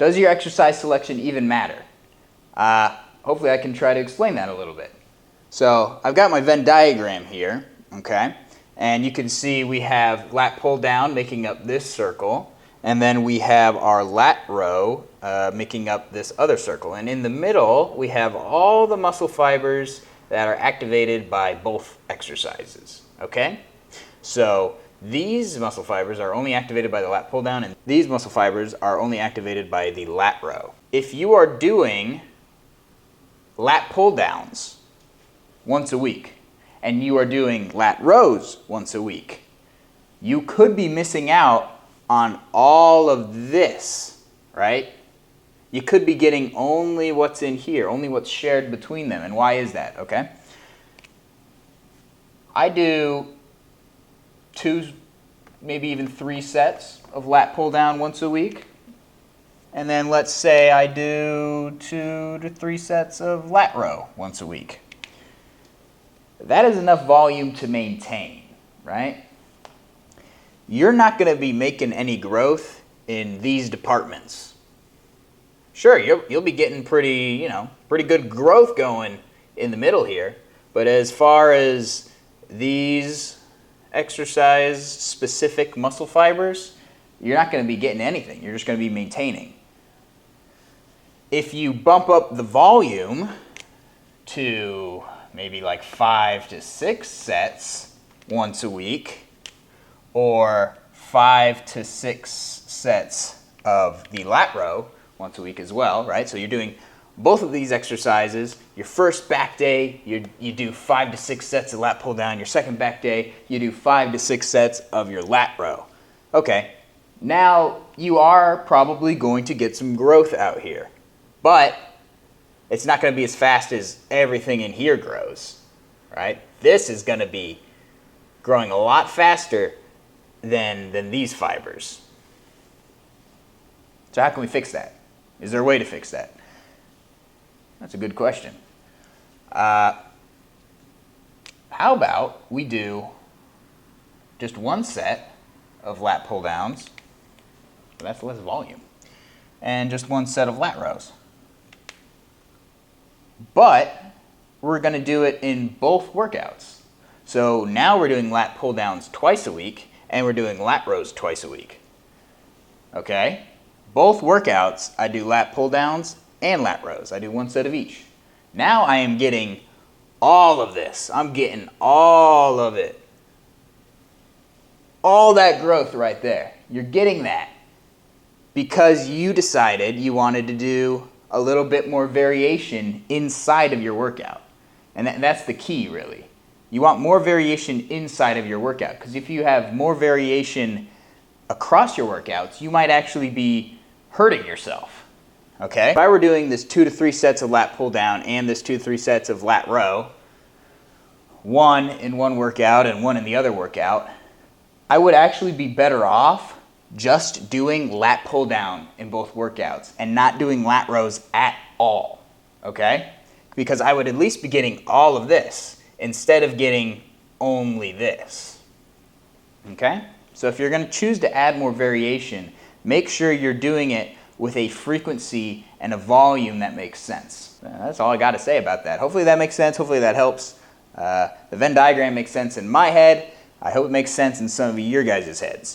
Does your exercise selection even matter? Hopefully I can try to explain that a little bit. So I've got my Venn diagram here, okay? And you can see we have lat pull down making up this circle, and then we have our lat row making up this other circle. And in the middle, we have all the muscle fibers that are activated by both exercises, okay? So these muscle fibers are only activated by the lat pull down, and these muscle fibers are only activated by the lat row. If you are doing lat pull downs once a week, and you are doing lat rows once a week, you could be missing out on all of this, right? You could be getting only what's in here, only what's shared between them. And why is that, okay? I do 2, maybe even 3 sets of lat pull down once a week. And then let's say I do 2 to 3 sets of lat row once a week. That is enough volume to maintain, right? You're not going to be making any growth in these departments. Sure, you'll be getting pretty good growth going in the middle here, but as far as these exercise specific muscle fibers, you're not going to be getting anything. You're just going to be maintaining. If you bump up the volume to maybe like 5 to 6 sets once a week, or 5 to 6 sets of the lat row once a week as well, right? So you're doing both of these exercises. Your first back day, you do 5 to 6 sets of lat pull down. Your second back day, you do 5 to 6 sets of your lat row. Okay, now you are probably going to get some growth out here, but it's not going to be as fast as everything in here grows, right? This is going to be growing a lot faster than these fibers. So how can we fix that? Is there a way to fix that? That's a good question. How about we do just 1 set of lat pull downs, so that's less volume, and just 1 set of lat rows. But we're going to do it in both workouts. So now we're doing lat pull downs twice a week, and we're doing lat rows twice a week. Okay? Both workouts, I do lat pull downs and lat rows. I do 1 set of each. Now I am getting all of this. I'm getting all of it. All that growth right there. You're getting that because you decided you wanted to do a little bit more variation inside of your workout. And that's the key, really. You want more variation inside of your workout, because if you have more variation across your workouts, you might actually be hurting yourself, okay? If I were doing this 2 to 3 sets of lat pull down and this 2 to 3 sets of lat row, 1 in one workout and 1 in the other workout, I would actually be better off just doing lat pull down in both workouts and not doing lat rows at all, okay? Because I would at least be getting all of this instead of getting only this, okay? So if you're going to choose to add more variation, make sure you're doing it with a frequency and a volume that makes sense. That's all I got to say about that. Hopefully that makes sense. Hopefully that helps. The Venn diagram makes sense in my head. I hope it makes sense in some of your guys' heads.